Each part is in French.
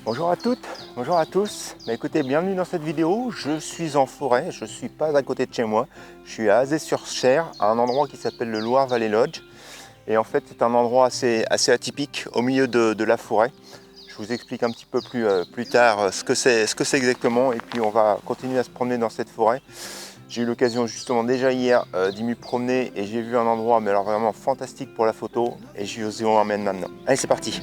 Bonjour à toutes, bonjour à tous. Écoutez, bienvenue dans cette vidéo. Je suis en forêt, je ne suis pas à côté de chez moi. Je suis à Azé-sur-Cher, à un endroit qui s'appelle le Loire Valley Lodge. Et en fait, c'est un endroit assez atypique au milieu de la forêt. Je vous explique un petit peu plus tard ce que c'est exactement. Et puis on va continuer à se promener dans cette forêt. J'ai eu l'occasion justement déjà hier d'y me promener et j'ai vu un endroit mais alors vraiment fantastique pour la photo. Et je vous y emmène maintenant. Allez, c'est parti.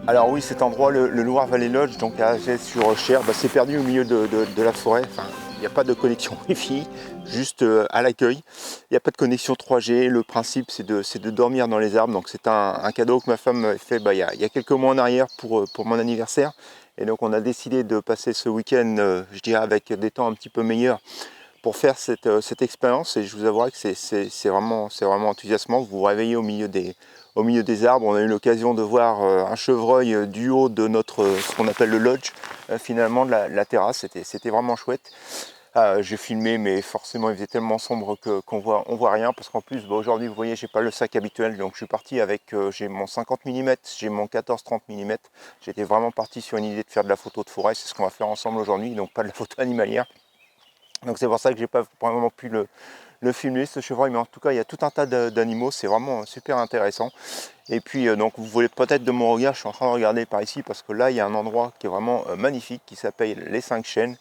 Alors oui, cet endroit, le Loire Valley Lodge, donc à Azé-sur-Cher, c'est perdu au milieu de la forêt. Enfin, il n'y a pas de connexion Wi-Fi, juste à l'accueil. Il n'y a pas de connexion 3G. Le principe, c'est de dormir dans les arbres. Donc c'est un cadeau que ma femme m'avait fait il y a quelques mois en arrière pour mon anniversaire. Et donc on a décidé de passer ce week-end, je dirais, avec des temps un petit peu meilleurs pour faire cette expérience. Et je vous avouerai que c'est vraiment enthousiasmant. Vous vous réveillez au milieu des arbres. On a eu l'occasion de voir un chevreuil du haut de ce qu'on appelle le lodge, finalement de la terrasse. C'était vraiment chouette. J'ai filmé, mais forcément il faisait tellement sombre qu'on voit rien, parce qu'en plus aujourd'hui vous voyez, j'ai pas le sac habituel, donc je suis parti avec j'ai mon 50 mm, j'ai mon 14-30 mm. J'étais vraiment parti sur une idée de faire de la photo de forêt. C'est ce qu'on va faire ensemble aujourd'hui, donc pas de la photo animalière. Donc c'est pour ça que j'ai pas vraiment pu le filmer, ce chevreuil, mais en tout cas il y a tout un tas d'animaux. C'est vraiment super intéressant. Et puis donc vous voyez peut-être de mon regard, je suis en train de regarder par ici parce que là il y a un endroit qui est vraiment magnifique, qui s'appelle les 5 chênes.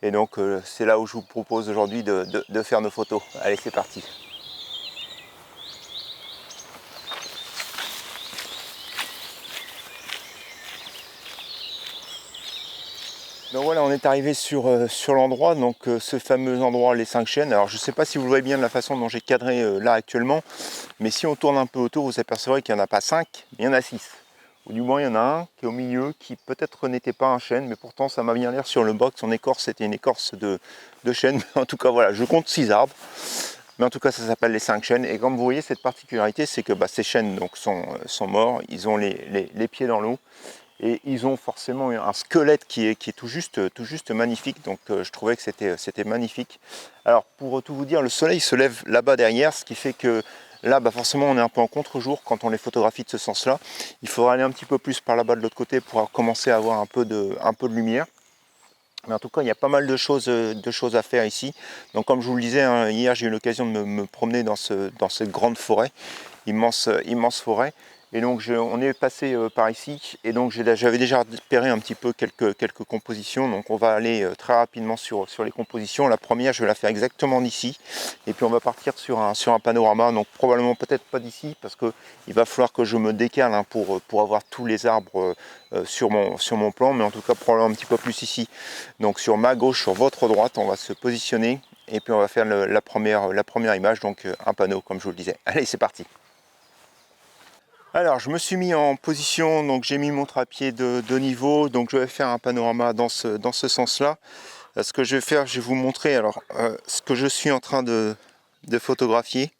Et donc c'est là où je vous propose aujourd'hui de faire nos photos. Allez, c'est parti. Donc voilà, on est arrivé sur l'endroit, donc ce fameux endroit, les 5 chênes. Alors je ne sais pas si vous le voyez bien de la façon dont j'ai cadré là actuellement, mais si on tourne un peu autour, vous apercevrez qu'il n'y en a pas 5, mais il y en a 6. Ou du moins il y en a un qui est au milieu, qui peut-être n'était pas un chêne, mais pourtant ça m'a bien l'air sur le box, son écorce c'était une écorce de chêne. Mais en tout cas voilà, je compte 6 arbres. Mais en tout cas ça s'appelle les 5 chênes. Et comme vous voyez, cette particularité, c'est que ces chênes donc, sont morts, ils ont les pieds dans l'eau. Et ils ont forcément un squelette qui est tout juste magnifique. Donc je trouvais que c'était magnifique. Alors pour tout vous dire, le soleil se lève là-bas derrière, ce qui fait que là forcément on est un peu en contre-jour quand on les photographie de ce sens-là. Il faudra aller un petit peu plus par là-bas de l'autre côté pour commencer à avoir un peu de lumière. Mais en tout cas, il y a pas mal de choses à faire ici. Donc comme je vous le disais, hein, hier j'ai eu l'occasion de me promener dans cette grande forêt, immense forêt. Et donc on est passé par ici, et donc j'avais déjà repéré un petit peu quelques compositions. Donc on va aller très rapidement sur les compositions. La première, je vais la faire exactement d'ici, et puis on va partir sur un panorama. Donc probablement peut-être pas d'ici, parce que il va falloir que je me décale hein, pour avoir tous les arbres sur mon plan, mais en tout cas probablement un petit peu plus ici. Donc sur ma gauche, sur votre droite, on va se positionner, et puis on va faire la première image, donc un panneau comme je vous le disais. Allez, c'est parti. Alors je me suis mis en position, donc j'ai mis mon trépied de niveau, donc je vais faire un panorama dans ce sens-là. Ce que je vais faire, je vais vous montrer ce que je suis en train de photographier.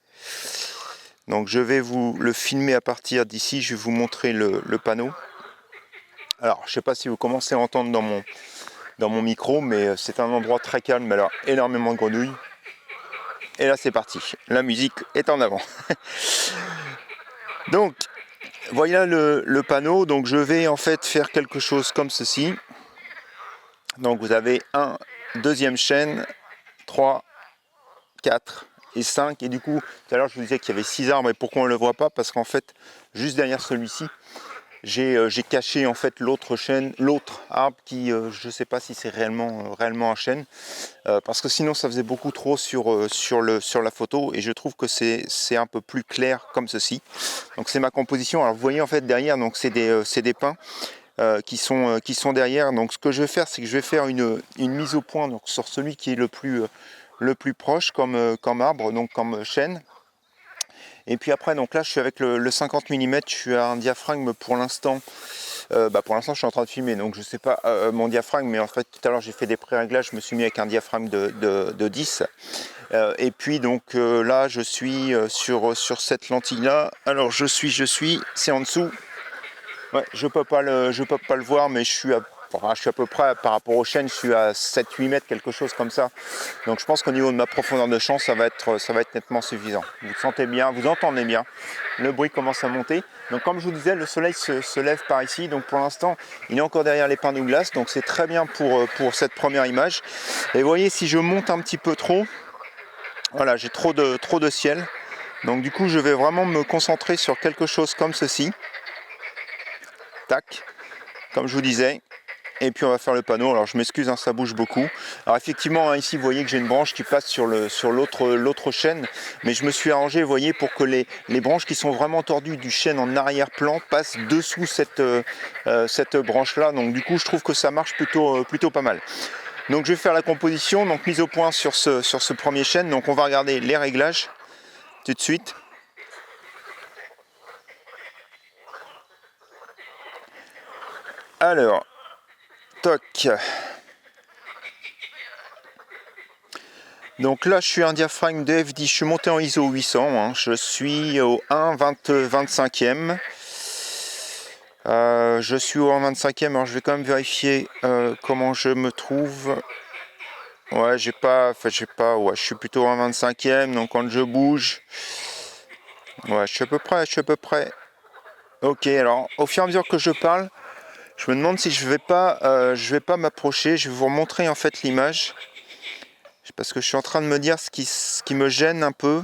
Donc je vais vous le filmer à partir d'ici, je vais vous montrer le panneau. Alors je ne sais pas si vous commencez à entendre dans mon micro, mais c'est un endroit très calme, alors énormément de grenouilles. Et là c'est parti, la musique est en avant. Donc voilà le panneau. Donc je vais en fait faire quelque chose comme ceci. Donc vous avez un deuxième chêne, 3, 4 et 5. Et du coup, tout à l'heure je vous disais qu'il y avait 6 arbres. Et pourquoi on ne le voit pas? Parce qu'en fait, juste derrière celui-ci, j'ai caché en fait l'autre arbre qui, je ne sais pas si c'est réellement un chêne. Parce que sinon ça faisait beaucoup trop sur la photo, et je trouve que c'est un peu plus clair comme ceci. Donc c'est ma composition. Alors vous voyez en fait derrière, donc c'est des pins qui sont derrière. Donc ce que je vais faire, c'est que je vais faire une mise au point donc, sur celui qui est le plus proche comme arbre, donc comme chêne. Et puis après, donc là je suis avec le 50 mm, je suis à un diaphragme pour l'instant Pour l'instant je suis en train de filmer, donc je sais pas mon diaphragme, mais en fait tout à l'heure j'ai fait des pré-réglages, je me suis mis avec un diaphragme de 10. Et puis donc là je suis sur cette lentille là. Alors je suis, c'est en dessous. Ouais, je peux pas le voir, mais je suis à peu près par rapport aux chaînes, je suis à 7-8 mètres, quelque chose comme ça. Donc je pense qu'au niveau de ma profondeur de champ, ça va être nettement suffisant. Vous sentez bien, vous entendez bien, le bruit commence à monter. Donc comme je vous disais, le soleil se lève par ici, donc pour l'instant il est encore derrière les pins Douglas, donc c'est très bien pour cette première image. Et vous voyez, si je monte un petit peu trop, voilà, j'ai trop de ciel. Donc du coup je vais vraiment me concentrer sur quelque chose comme ceci. Tac, comme je vous disais. Et puis on va faire le panneau. Alors je m'excuse, hein, ça bouge beaucoup. Alors effectivement, hein, ici vous voyez que j'ai une branche qui passe sur l'autre chêne, mais je me suis arrangé, vous voyez, pour que les branches qui sont vraiment tordues du chêne en arrière-plan passent dessous cette branche là. Donc du coup je trouve que ça marche plutôt pas mal. Donc je vais faire la composition, donc mise au point sur ce premier chêne. Donc on va regarder les réglages tout de suite. Alors, toc. Donc là je suis un diaphragme de F10, je suis monté en ISO 800, hein. Je suis au 1,25e. Je suis au 1,25e, alors je vais quand même vérifier comment je me trouve. Ouais, je suis plutôt au 1,25e, donc quand je bouge, ouais, je suis à peu près. Ok, alors au fur et à mesure que je parle, je me demande si je vais pas m'approcher, je vais vous remontrer en fait l'image. Parce que je suis en train de me dire ce qui me gêne un peu.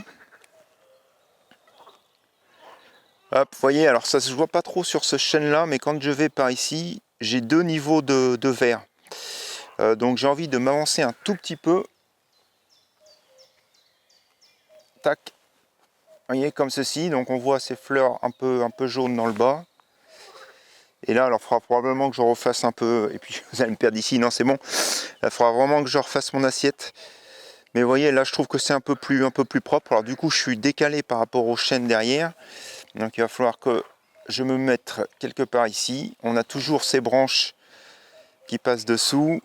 Hop, vous voyez, alors ça se voit pas trop sur ce chêne là, mais quand je vais par ici, j'ai deux niveaux de vert. Donc j'ai envie de m'avancer un tout petit peu. Tac. Vous voyez, comme ceci. Donc on voit ces fleurs un peu jaunes dans le bas. Et là, alors il faudra probablement que je refasse un peu. Et puis vous allez me perdre ici, non c'est bon. Il faudra vraiment que je refasse mon assiette. Mais vous voyez, là je trouve que c'est un peu plus propre. Alors du coup, je suis décalé par rapport au chêne derrière. Donc il va falloir que je me mette quelque part ici. On a toujours ces branches qui passent dessous.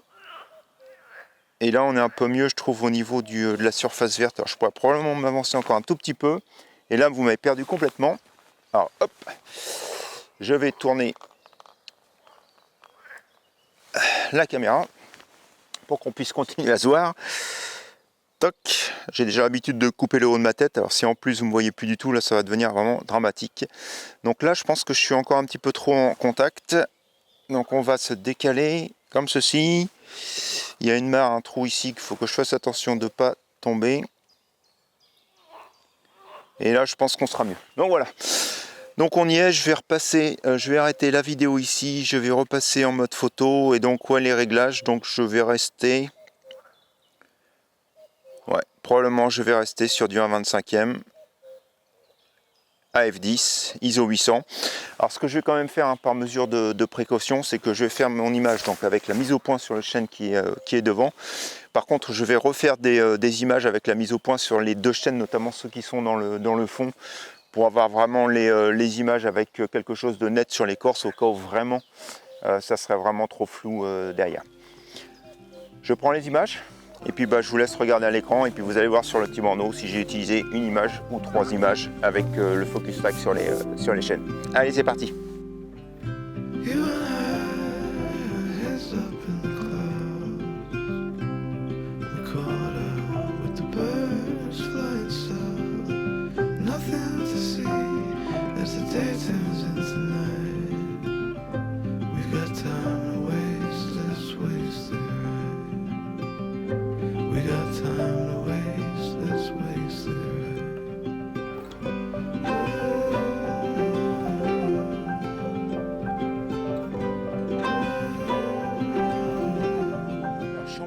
Et là on est un peu mieux, je trouve, au niveau de la surface verte. Alors je pourrais probablement m'avancer encore un tout petit peu. Et là vous m'avez perdu complètement. Alors hop, je vais tourner la caméra pour qu'on puisse continuer à se voir. Toc, j'ai déjà l'habitude de couper le haut de ma tête. Alors si en plus vous me voyez plus du tout, là ça va devenir vraiment dramatique. Donc là je pense que je suis encore un petit peu trop en contact. Donc on va se décaler comme ceci. Il y a une mare, un trou ici qu'il faut que je fasse attention de ne pas tomber. Et là je pense qu'on sera mieux. Donc voilà. Donc on y est, je vais repasser, je vais arrêter la vidéo ici, je vais repasser en mode photo et donc ouais les réglages, donc je vais rester. Ouais, probablement je vais rester sur du 1,25e. AF10, ISO 800. Alors ce que je vais quand même faire hein, par mesure de précaution, c'est que je vais faire mon image donc avec la mise au point sur le chêne qui est devant. Par contre, je vais refaire des images avec la mise au point sur les deux chênes, notamment ceux qui sont dans le fond, pour avoir vraiment les images avec quelque chose de net sur l'écorce, au cas où vraiment ça serait vraiment trop flou derrière. Je prends les images. Et puis je vous laisse regarder à l'écran et puis vous allez voir sur le petit bandeau si j'ai utilisé une image ou trois images avec le focus back sur les chaînes. Allez, c'est parti.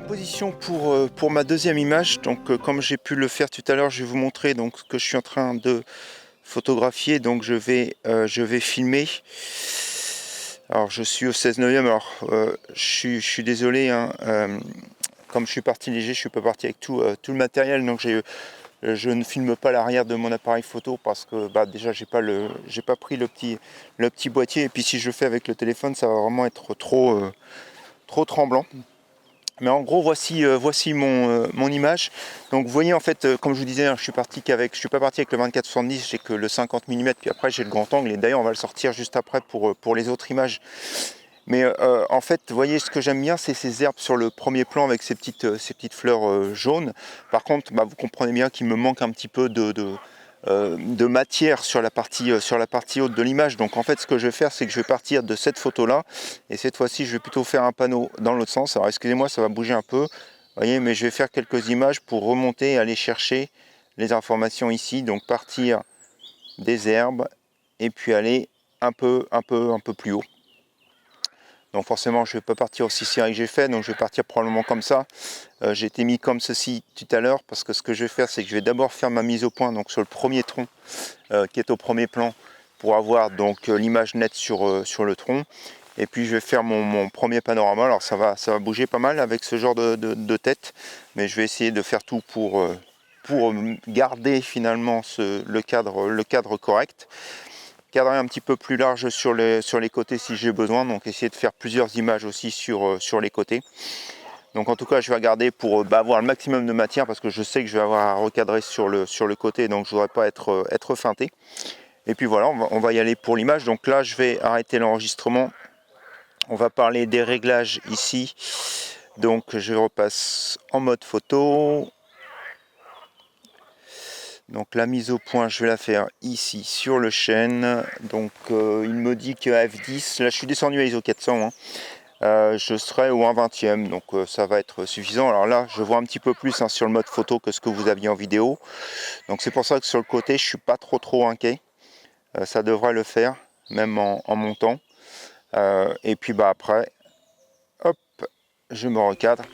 Position pour ma deuxième image. Donc comme j'ai pu le faire tout à l'heure, je vais vous montrer donc ce que je suis en train de photographier. Donc je vais filmer. Alors je suis au 16/9. Alors je suis désolé hein, comme je suis parti léger, je suis pas parti avec tout le matériel, donc j'ai Je ne filme pas l'arrière de mon appareil photo parce que déjà j'ai pas pris le petit boîtier, et puis si je le fais avec le téléphone ça va vraiment être trop tremblant. Mais en gros voici mon image. Donc vous voyez en fait, comme je vous disais, je suis pas parti avec le 24-70, j'ai que le 50 mm, puis après j'ai le grand angle, et d'ailleurs on va le sortir juste après pour les autres images. Mais en fait, vous voyez, ce que j'aime bien, c'est ces herbes sur le premier plan avec ces petites fleurs jaunes. Par contre, vous comprenez bien qu'il me manque un petit peu de matière sur la partie haute de l'image. Donc en fait, ce que je vais faire, c'est que je vais partir de cette photo-là. Et cette fois-ci, je vais plutôt faire un panneau dans l'autre sens. Alors excusez-moi, ça va bouger un peu. Vous voyez, mais je vais faire quelques images pour remonter et aller chercher les informations ici. Donc partir des herbes et puis aller un peu plus haut. Donc forcément je ne vais pas partir aussi serré que j'ai fait, donc je vais partir probablement comme ça. J'ai été mis comme ceci tout à l'heure parce que ce que je vais faire, c'est que je vais d'abord faire ma mise au point donc sur le premier tronc qui est au premier plan pour avoir donc l'image nette sur le tronc. Et puis je vais faire mon premier panorama. Alors ça va bouger pas mal avec ce genre de tête, mais je vais essayer de faire tout pour garder finalement le cadre correct. Cadrer un petit peu plus large sur les côtés si j'ai besoin, donc essayer de faire plusieurs images aussi sur les côtés. Donc en tout cas je vais regarder pour avoir le maximum de matière parce que je sais que je vais avoir à recadrer sur le côté, donc je ne voudrais pas être feinté. Et puis voilà, on va y aller pour l'image. Donc là je vais arrêter l'enregistrement, on va parler des réglages ici. Donc je repasse en mode photo. Donc la mise au point, je vais la faire ici sur le chêne. Donc il me dit que F10, là je suis descendu à ISO 400, je serai au 1/20e, donc ça va être suffisant. Alors là, je vois un petit peu plus sur le mode photo que ce que vous aviez en vidéo. Donc c'est pour ça que sur le côté, je suis pas trop inquiet. Ça devrait le faire, même en montant. Et puis après, hop, je me recadre.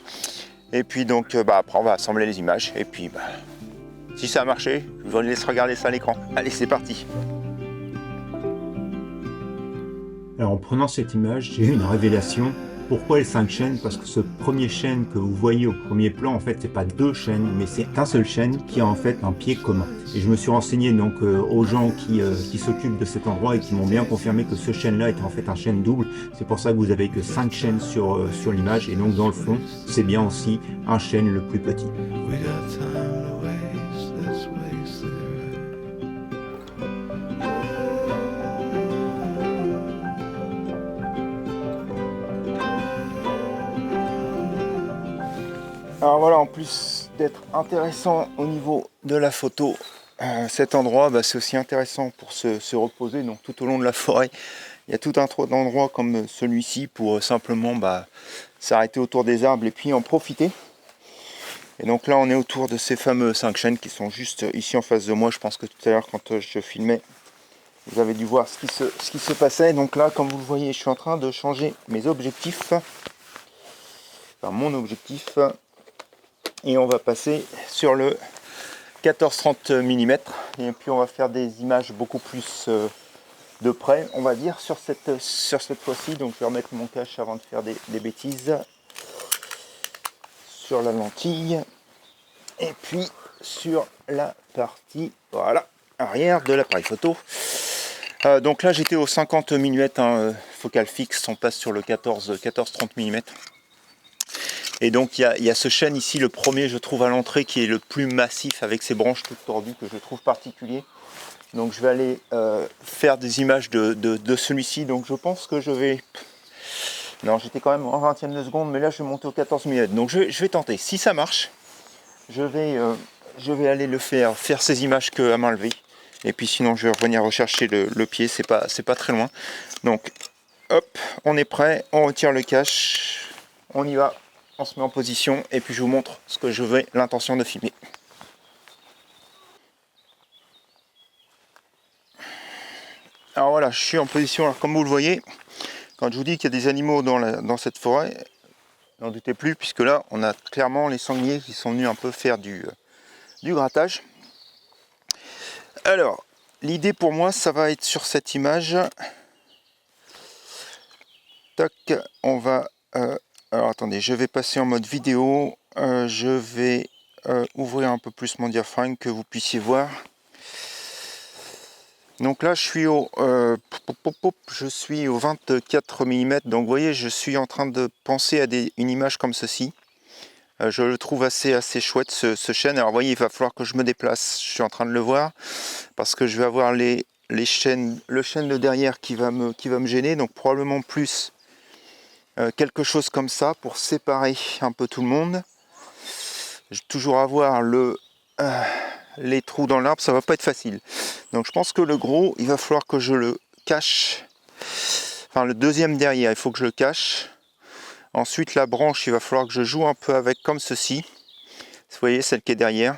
Et puis donc après, on va assembler les images. Et puis si ça a marché, je vous laisse regarder ça à l'écran. Allez, c'est parti. Alors en prenant cette image, j'ai eu une révélation. Pourquoi les 5 chaînes? Parce que ce premier chêne que vous voyez au premier plan, en fait, c'est pas 2 chaînes, mais c'est un seul chêne qui a en fait un pied commun. Et je me suis renseigné donc aux gens qui s'occupent de cet endroit et qui m'ont bien confirmé que ce chêne-là était en fait un chêne double. C'est pour ça que vous avez que 5 chaînes sur l'image. Et donc dans le fond, c'est bien aussi un chêne le plus petit. Alors voilà, en plus d'être intéressant au niveau de la photo, cet endroit, c'est aussi intéressant pour se reposer. Donc tout au long de la forêt, il y a tout un tas d'endroits comme celui-ci pour simplement s'arrêter autour des arbres et puis en profiter. Et donc là, on est autour de ces fameux 5 chênes qui sont juste ici en face de moi. Je pense que tout à l'heure, quand je filmais, vous avez dû voir ce qui se passait. Donc là, comme vous le voyez, je suis en train de changer mes objectifs. Enfin, mon objectif. Et on va passer sur le 14-30 mm. Et puis on va faire des images beaucoup plus de près, on va dire, sur cette fois-ci. Donc je vais remettre mon cache avant de faire des bêtises. Sur la lentille. Et puis sur la partie, voilà, arrière de l'appareil photo. Donc là j'étais au 50 mm, focal fixe, on passe sur le 14-30 mm. Et donc il y a ce chêne ici, le premier je trouve à l'entrée, qui est le plus massif avec ses branches toutes tordues, que je trouve particulier. Donc je vais aller faire des images de celui-ci. Donc je pense que je vais... Non, j'étais quand même en 20e de seconde, mais là je vais monter au 14 mm. Donc je vais tenter. Si ça marche, je vais aller le faire ces images que à main levée. Et puis sinon je vais revenir rechercher le pied, c'est pas très loin. Donc hop, on est prêt, on retire le cache, on y va. On se met en position et puis je vous montre ce que j'ai l'intention de filmer. Alors voilà, je suis en position. Alors comme vous le voyez, quand je vous dis qu'il y a des animaux dans cette forêt, n'en doutez plus, puisque là on a clairement les sangliers qui sont venus un peu faire du grattage. Alors l'idée pour moi, ça va être sur cette image. Tac, on va... alors attendez, je vais passer en mode vidéo. Je vais ouvrir un peu plus mon diaphragme que vous puissiez voir. Donc là je suis au 24 mm, donc vous voyez je suis en train de penser à une image comme ceci. Je le trouve assez chouette ce chêne. Alors vous voyez, il va falloir que je me déplace, je suis en train de le voir, parce que je vais avoir le chêne de derrière qui va me gêner, donc probablement plus quelque chose comme ça pour séparer un peu tout le monde. Je vais toujours avoir les trous dans l'arbre, ça va pas être facile. Donc je pense que le gros, il va falloir que je le cache. Enfin le deuxième derrière, il faut que je le cache. Ensuite la branche, il va falloir que je joue un peu avec comme ceci. Vous voyez celle qui est derrière.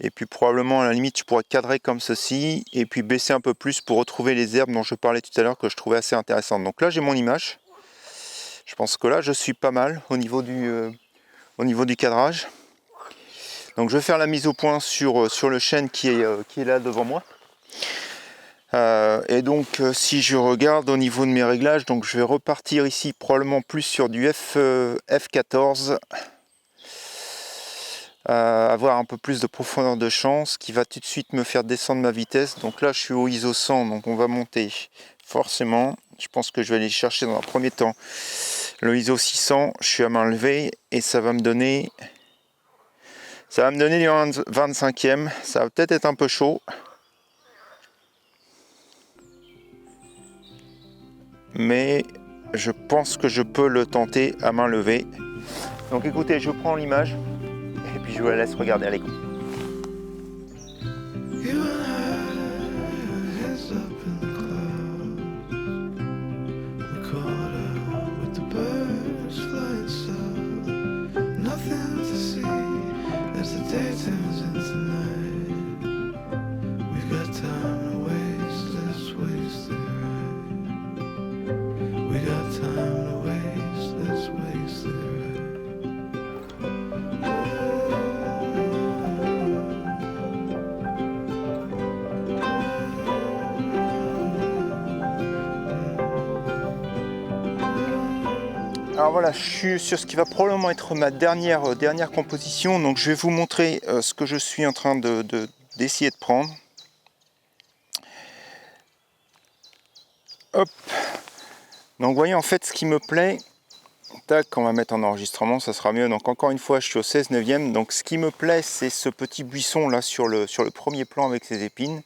Et puis probablement à la limite je pourrais cadrer comme ceci. Et puis baisser un peu plus pour retrouver les herbes dont je parlais tout à l'heure que je trouvais assez intéressantes. Donc là j'ai mon image. Je pense que là je suis pas mal au niveau du cadrage. Donc je vais faire la mise au point sur le chêne qui est là devant moi. Et donc si je regarde au niveau de mes réglages, donc je vais repartir ici probablement plus sur du F14, avoir un peu plus de profondeur de champ, ce qui va tout de suite me faire descendre ma vitesse. Donc là je suis au ISO 100, donc on va monter forcément. Je pense que je vais aller chercher dans un premier temps le ISO 600, je suis à main levée et ça va me donner du 25e, ça va peut-être être un peu chaud. Mais je pense que je peux le tenter à main levée. Donc écoutez, je prends l'image et puis je vous la laisse regarder à l'écran. Alors voilà, je suis sur ce qui va probablement être ma dernière composition. Donc je vais vous montrer ce que je suis en train d'essayer de prendre. Hop. Donc vous voyez en fait ce qui me plaît. Tac, on va mettre en enregistrement, ça sera mieux. Donc encore une fois, je suis au 16/9. Donc ce qui me plaît, c'est ce petit buisson là sur le premier plan avec ses épines.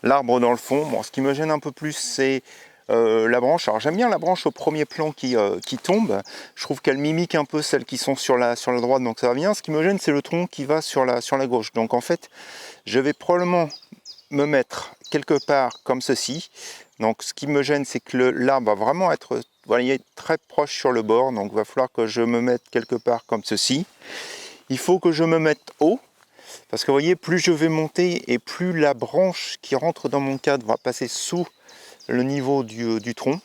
L'arbre dans le fond. Bon, ce qui me gêne un peu plus, c'est la branche. Alors j'aime bien la branche au premier plan qui tombe. Je trouve qu'elle mimique un peu celles qui sont sur la droite, donc ça va bien. Ce qui me gêne, c'est le tronc qui va sur la gauche. Donc en fait, je vais probablement me mettre quelque part comme ceci. Donc ce qui me gêne, c'est que l'arbre va vraiment être, voyez, très proche sur le bord. Donc il va falloir que je me mette quelque part comme ceci. Il faut que je me mette haut. Parce que vous voyez, plus je vais monter et plus la branche qui rentre dans mon cadre va passer sous le niveau du tronc.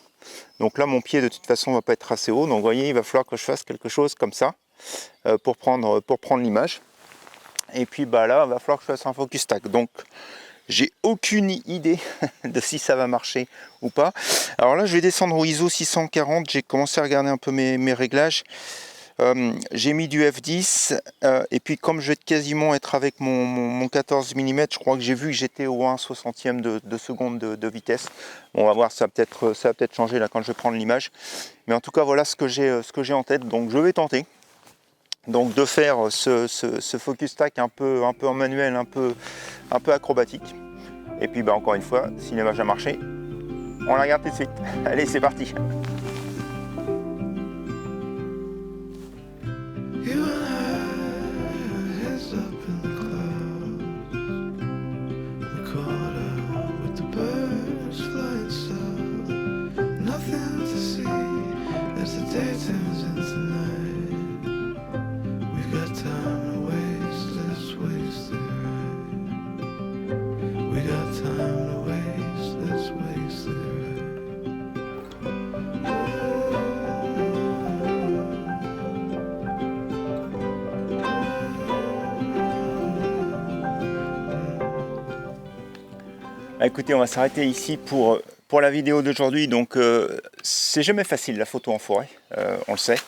Donc là mon pied de toute façon va pas être assez haut, donc vous voyez il va falloir que je fasse quelque chose comme ça pour prendre l'image. Et puis bah là il va falloir que je fasse un focus stack. Donc j'ai aucune idée de si ça va marcher ou pas. Alors là je vais descendre au ISO 640, j'ai commencé à regarder un peu mes réglages. J'ai mis du F10 et puis comme je vais quasiment être avec mon 14 mm, je crois que j'ai vu que j'étais au 1/60e de seconde de vitesse. Bon, on va voir, ça va peut-être changer là quand je vais prendre l'image. Mais en tout cas voilà ce que j'ai en tête. Donc je vais tenter donc de faire ce focus stack un peu en manuel, un peu acrobatique. Et puis bah, encore une fois, si l'image a marché, on la regarde tout de suite. Allez, c'est parti. Écoutez, on va s'arrêter ici pour la vidéo d'aujourd'hui. Donc c'est jamais facile la photo en forêt, on le sait.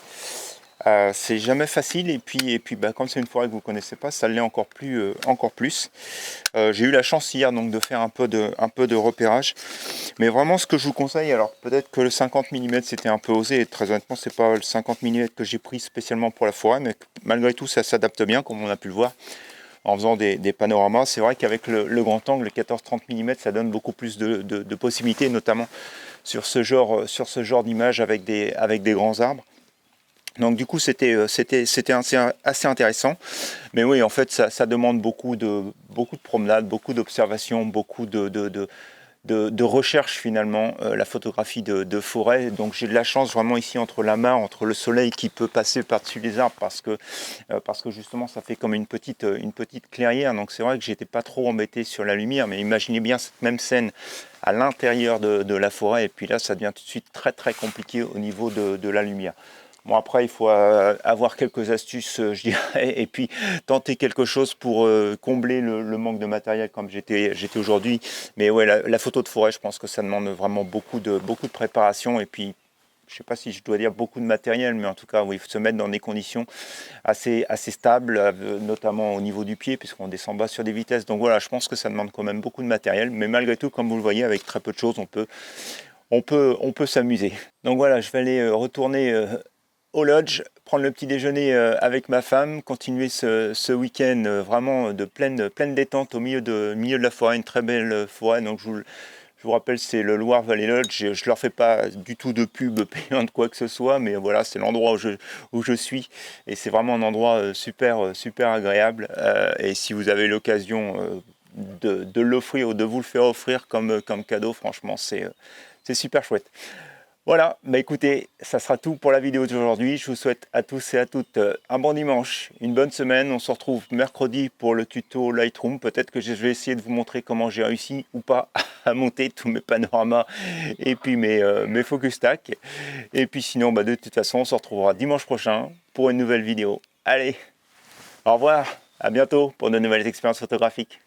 C'est jamais facile et puis bah, comme c'est une forêt que vous connaissez pas, ça l'est encore plus. J'ai eu la chance hier donc de faire un peu de repérage, mais vraiment ce que je vous conseille, alors peut-être que le 50 mm c'était un peu osé, et très honnêtement c'est pas le 50 mm que j'ai pris spécialement pour la forêt, mais malgré tout ça s'adapte bien comme on a pu le voir en faisant des panoramas. C'est vrai qu'avec le grand angle, le 14-30 mm, ça donne beaucoup plus de possibilités, notamment sur ce genre d'image avec des grands arbres. Donc du coup c'était assez intéressant, mais oui en fait ça demande beaucoup de promenades, beaucoup d'observations, beaucoup de recherche finalement, la photographie de forêt. Donc j'ai de la chance vraiment ici entre la mare, entre le soleil qui peut passer par-dessus les arbres parce que justement ça fait comme une petite clairière, donc c'est vrai que j'étais pas trop embêté sur la lumière, mais imaginez bien cette même scène à l'intérieur de la forêt, et puis là ça devient tout de suite très très compliqué au niveau de la lumière. Bon après il faut avoir quelques astuces je dirais, et puis tenter quelque chose pour combler le manque de matériel comme j'étais aujourd'hui. Mais ouais la photo de forêt, je pense que ça demande vraiment beaucoup de préparation, et puis je sais pas si je dois dire beaucoup de matériel, mais en tout cas oui, il faut se mettre dans des conditions assez stables, notamment au niveau du pied puisqu'on descend bas sur des vitesses. Donc voilà, je pense que ça demande quand même beaucoup de matériel, mais malgré tout comme vous le voyez avec très peu de choses on peut s'amuser. Donc voilà, je vais aller retourner au lodge, prendre le petit déjeuner avec ma femme, continuer ce week-end vraiment de pleine détente au milieu de la forêt, une très belle forêt. Donc je vous rappelle, c'est le Loire Valley Lodge. Je ne leur fais pas du tout de pub payant de quoi que ce soit, mais voilà, c'est l'endroit où je suis, et c'est vraiment un endroit super agréable. Et si vous avez l'occasion de l'offrir ou de vous le faire offrir comme cadeau, franchement, c'est super chouette. Voilà, bah écoutez, ça sera tout pour la vidéo d'aujourd'hui. Je vous souhaite à tous et à toutes un bon dimanche, une bonne semaine. On se retrouve mercredi pour le tuto Lightroom. Peut-être que je vais essayer de vous montrer comment j'ai réussi ou pas à monter tous mes panoramas et puis mes focus stack. Et puis sinon, bah de toute façon, on se retrouvera dimanche prochain pour une nouvelle vidéo. Allez, au revoir, à bientôt pour de nouvelles expériences photographiques.